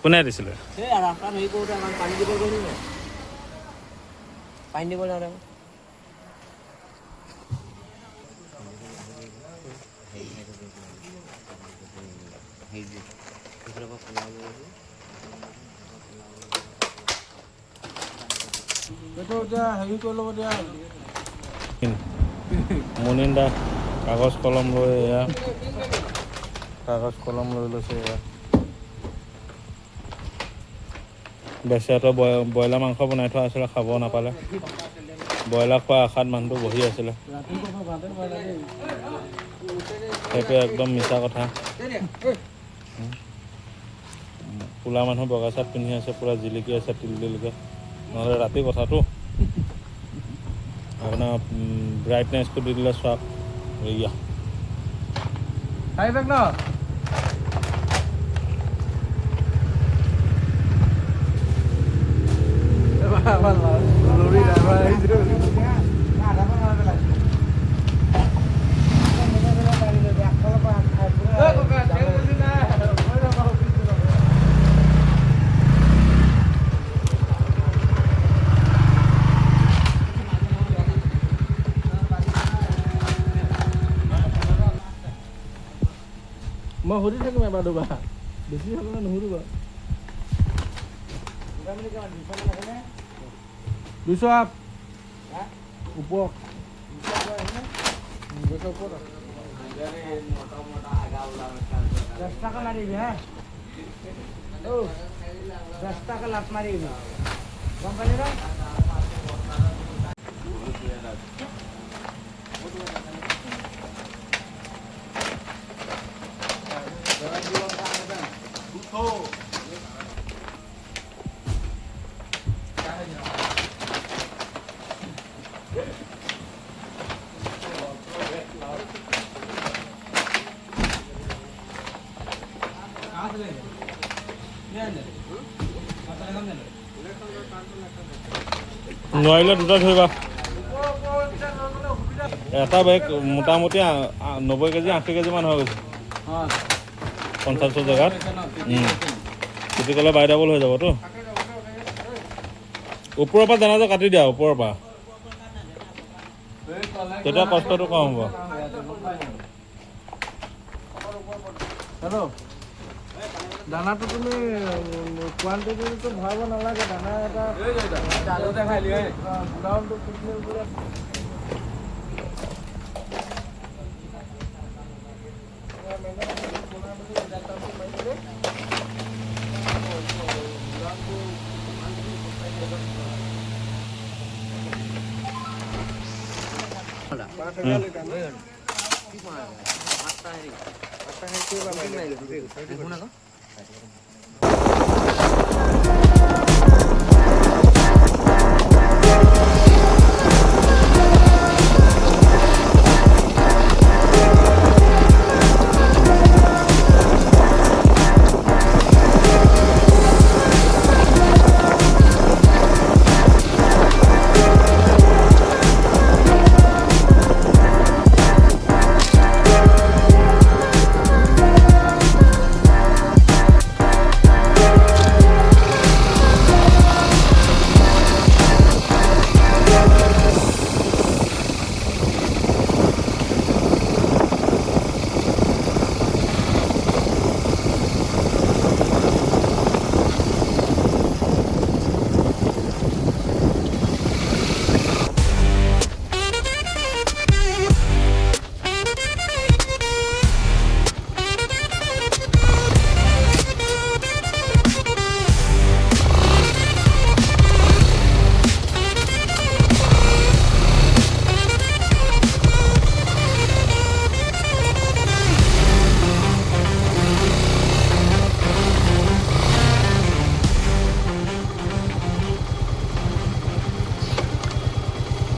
কোনে দিছিলে ৰাস্তাত হেৰি কৰোঁতে আমাক পানী দিব গৈছিল নে পানী দিব যাওঁতে এইটো এতিয়া হেৰি কৰি ল'ব দিয়া মুনিন্দা কাগজ কলম লৈ এয়া কাগজ কলম লৈ লৈছে এয়া বেচেৰাটো ব্ৰইলাৰ মাংস বনাই থোৱা আছিলে খাব নাপালে ব্ৰইলাৰ খোৱা আশাত মানুহটো বহি আছিলে সেইটো একদম মিছা কথা কোলা মানুহ বগা চাৰ্ট পিন্ধি আছে পুৰা জিলিকি আছে তিলতিলকে নহ'লে ৰাতি কথাটো আপোনাৰ ব্ৰাইটনেছটো দি দিলে চাওক এয়া আহিবেক ন লৰি ড্ৰাইভাৰ আহিছে মই সুধি থাকিম এবাৰ দুবাৰ বেছি হ'লে নুসুধো বাৰু 200 আপ ওপৰ 200 ওপৰত 10 টাকা মাৰিবি হা 10 টাকা লাভ মাৰিবি গম পালি ন নোৱাৰিলে দুটা ধৰিবা এটা বেগ মোটামুটি 90 কেজি 80 কেজিমান হৈ গৈছে 50 জেগাত গতিকে বাই ডাবল হৈ যাবতো ওপৰৰ পৰা দানাটো কাটি দিয়া ওপৰৰ পৰা তেতিয়া কষ্টটো কম হ'ব দানাটো তুমি কোৱান্টিটিটো ভৰাব নালাগে দানা এটা চালতে খাই লিয়ে গ্ৰাউণ্ডটো ফুটলে পুৰা